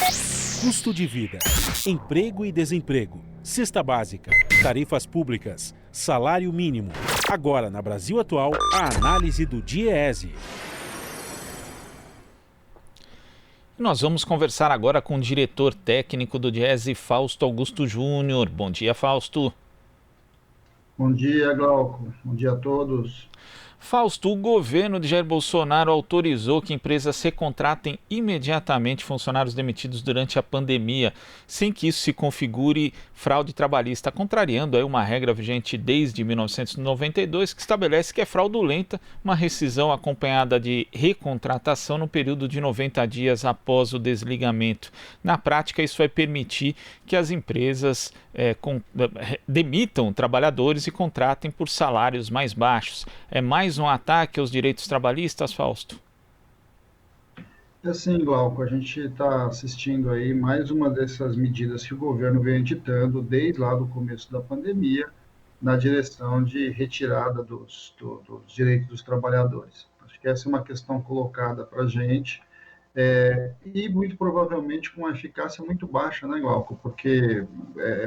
Custo de vida, emprego e desemprego, cesta básica, tarifas públicas, salário mínimo. Agora, na Brasil Atual, a análise do DIEESE. Nós vamos conversar agora com o diretor técnico do DIEESE, Fausto Augusto Júnior. Bom dia, Fausto. Bom dia, Glauco. Bom dia a todos. Fausto, o governo de Jair Bolsonaro autorizou que empresas recontratem imediatamente funcionários demitidos durante a pandemia, sem que isso se configure fraude trabalhista, contrariando aí uma regra vigente desde 1992, que estabelece que é fraudulenta uma rescisão acompanhada de recontratação no período de 90 dias após o desligamento. Na prática, isso vai permitir que as empresas demitam trabalhadores e contratem por salários mais baixos. É mais um ataque aos direitos trabalhistas, Fausto? É assim, Glauco, a gente está assistindo aí mais uma dessas medidas que o governo vem editando desde lá do começo da pandemia, na direção de retirada dos direitos dos trabalhadores. Acho que essa é uma questão colocada para a gente, e muito provavelmente com uma eficácia muito baixa, né, Glauco? Porque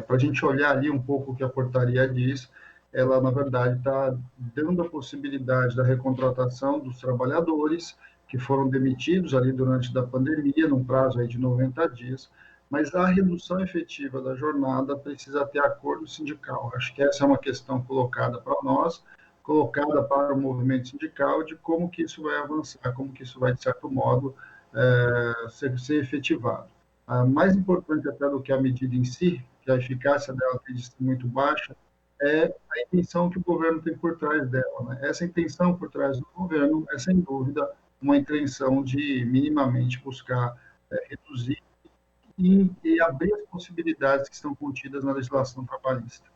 para a gente olhar ali um pouco o que a portaria diz, ela, na verdade, está dando a possibilidade da recontratação dos trabalhadores que foram demitidos ali durante a pandemia, num prazo aí de 90 dias, mas a redução efetiva da jornada precisa ter acordo sindical. Acho que essa é uma questão colocada para nós, colocada para o movimento sindical, de como que isso vai avançar, como que isso vai, de certo modo, ser efetivado. Mais importante até do que a medida em si, que a eficácia dela tem de ser muito baixa, é a intenção que o governo tem por trás dela, né? Essa intenção por trás do governo é, sem dúvida, uma intenção de minimamente buscar reduzir e abrir as possibilidades que estão contidas na legislação trabalhista.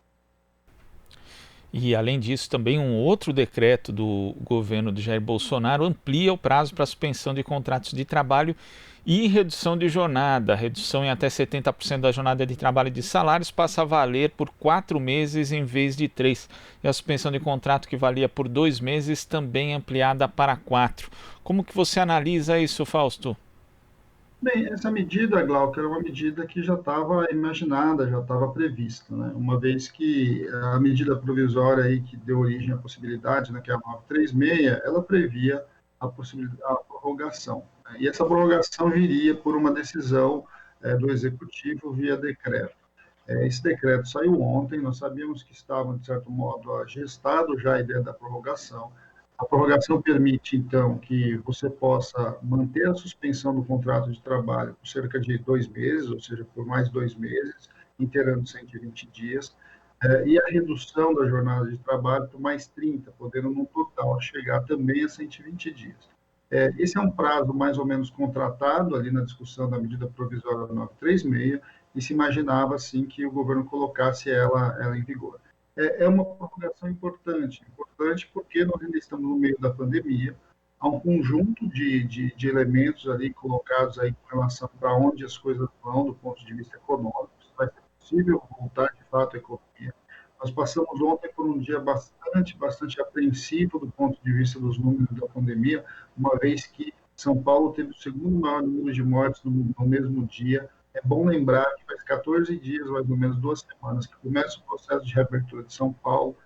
E, além disso, também um outro decreto do governo de Jair Bolsonaro amplia o prazo para a suspensão de contratos de trabalho e redução de jornada. A redução em até 70% da jornada de trabalho e de salários passa a valer por 4 meses em vez de 3. E a suspensão de contrato que valia por 2 meses também ampliada para 4. Como que você analisa isso, Fausto? Bem, essa medida, Glauco, era uma medida que já estava imaginada, já estava prevista, né? Uma vez que a medida provisória aí que deu origem à possibilidade, né, que é a 936, ela previa a possibilidade, a prorrogação, né? E essa prorrogação viria por uma decisão do Executivo via decreto. Esse decreto saiu ontem, nós sabíamos que estava, de certo modo, gestado já a ideia da prorrogação. A prorrogação permite, então, que você possa manter a suspensão do contrato de trabalho por cerca de 2 meses, ou seja, por mais 2 meses, inteirando 120 dias, e a redução da jornada de trabalho por mais 30, podendo, no total, chegar também a 120 dias. Esse é um prazo mais ou menos contratado ali na discussão da medida provisória 936, e se imaginava, assim, que o governo colocasse ela em vigor. É uma prorrogação importante porque nós ainda estamos no meio da pandemia, há um conjunto de elementos ali colocados aí com relação para onde as coisas vão do ponto de vista econômico, se vai ser possível voltar de fato à economia. Nós passamos ontem por um dia bastante apreensivo do ponto de vista dos números da pandemia, uma vez que São Paulo teve o segundo maior número de mortes no mesmo dia. É bom lembrar que faz 14 dias, mais ou menos 2 semanas, que começa o processo de reabertura de São Paulo,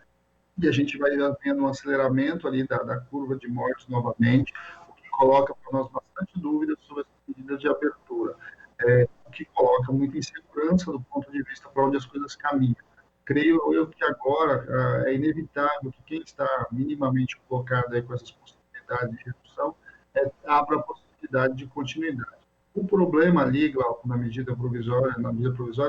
e a gente vai vendo um aceleramento ali da curva de mortes novamente, o que coloca para nós bastante dúvidas sobre as medidas de abertura, o que coloca muita insegurança do ponto de vista para onde as coisas caminham. Creio eu que agora é inevitável que quem está minimamente colocado aí com essas possibilidades de redução abra a possibilidade de continuidade. O problema ali, Glauco, na medida provisória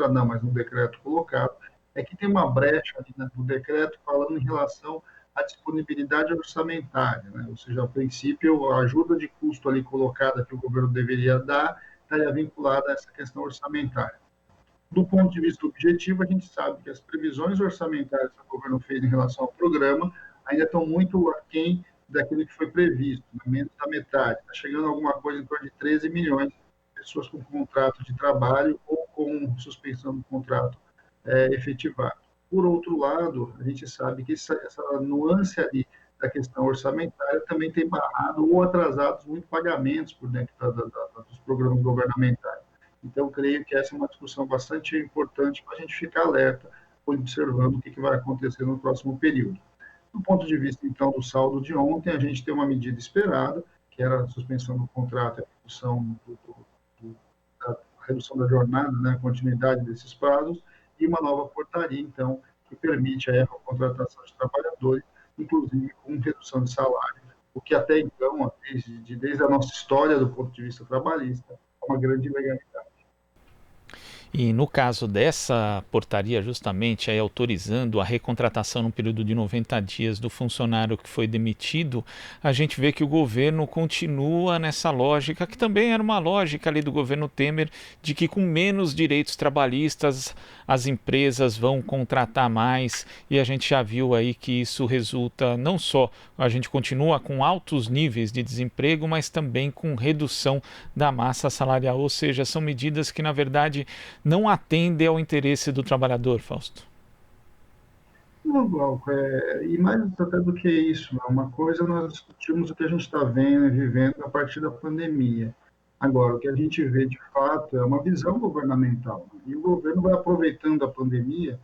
não, mas no decreto colocado, é que tem uma brecha ali no decreto falando em relação à disponibilidade orçamentária, né? Ou seja, a princípio, a ajuda de custo ali colocada que o governo deveria dar estaria vinculada a essa questão orçamentária. Do ponto de vista objetivo, a gente sabe que as previsões orçamentárias que o governo fez em relação ao programa ainda estão muito aquém daquilo que foi previsto, né? Menos da metade. Está chegando a alguma coisa em torno de 13 milhões de pessoas com contrato de trabalho ou com suspensão do contrato efetivado. Por outro lado, a gente sabe que essa nuance ali da questão orçamentária também tem barrado ou atrasado muito pagamentos por dentro dos programas governamentais. Então, creio que essa é uma discussão bastante importante para a gente ficar alerta, observando o que vai acontecer no próximo período. Do ponto de vista, então, do saldo de ontem, a gente tem uma medida esperada, que era a suspensão do contrato e a redução da jornada, né, a continuidade desses prazos, e uma nova portaria, então, que permite a contratação de trabalhadores, inclusive com redução de salário, o que até então, desde a nossa história do ponto de vista trabalhista, é uma grande ilegalidade. E no caso dessa portaria, justamente aí autorizando a recontratação no período de 90 dias do funcionário que foi demitido, a gente vê que o governo continua nessa lógica, que também era uma lógica ali do governo Temer, de que com menos direitos trabalhistas as empresas vão contratar mais, e a gente já viu aí que isso resulta não só, a gente continua com altos níveis de desemprego, mas também com redução da massa salarial, ou seja, são medidas que na verdade não atende ao interesse do trabalhador, Fausto? Não, Glauco, e mais até do que isso, uma coisa nós discutimos o que a gente está vendo e vivendo a partir da pandemia. Agora, o que a gente vê de fato é uma visão governamental, né? E o governo vai aproveitando a pandemia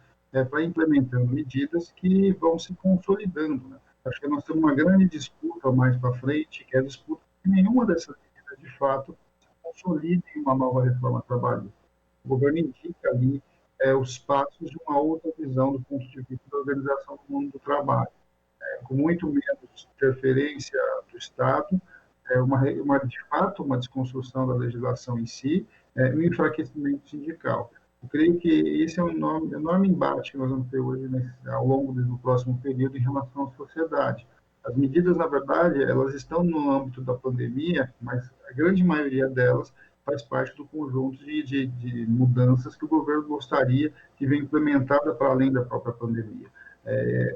para implementando medidas que vão se consolidando, né? Acho que nós temos uma grande disputa mais para frente, que é a disputa que nenhuma dessas medidas de fato se consolide em uma nova reforma trabalhista. O governo indica ali os passos de uma outra visão do ponto de vista da organização do mundo do trabalho, com muito menos interferência do Estado, de fato uma desconstrução da legislação em si, e um enfraquecimento sindical. Eu creio que esse é um enorme embate que nós vamos ter hoje ao longo do próximo período em relação à sociedade. As medidas, na verdade, elas estão no âmbito da pandemia, mas a grande maioria delas faz parte do conjunto de mudanças que o governo gostaria de ver implementada para além da própria pandemia.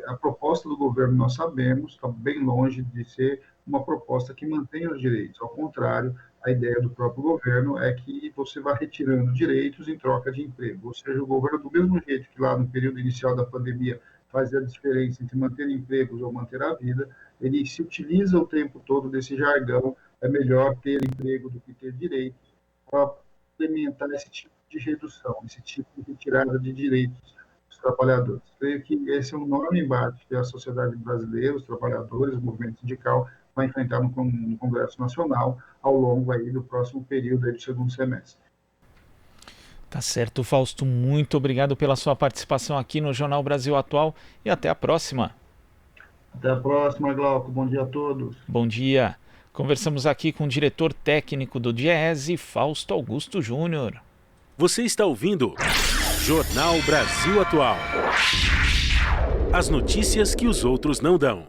A proposta do governo, nós sabemos, está bem longe de ser uma proposta que mantenha os direitos. Ao contrário, a ideia do próprio governo é que você vai retirando direitos em troca de emprego. Ou seja, o governo, do mesmo jeito que lá no período inicial da pandemia fazia a diferença entre manter empregos ou manter a vida, ele se utiliza o tempo todo desse jargão, é melhor ter emprego do que ter direitos, para implementar esse tipo de redução, esse tipo de retirada de direitos dos trabalhadores. Creio que esse é um enorme embate que a sociedade brasileira, os trabalhadores, o movimento sindical vai enfrentar no Congresso Nacional ao longo aí do próximo período aí do segundo semestre. Tá certo, Fausto. Muito obrigado pela sua participação aqui no Jornal Brasil Atual e até a próxima. Até a próxima, Glauco. Bom dia a todos. Bom dia. Conversamos aqui com o diretor técnico do DIEESE, Fausto Augusto Júnior. Você está ouvindo Jornal Brasil Atual. As notícias que os outros não dão.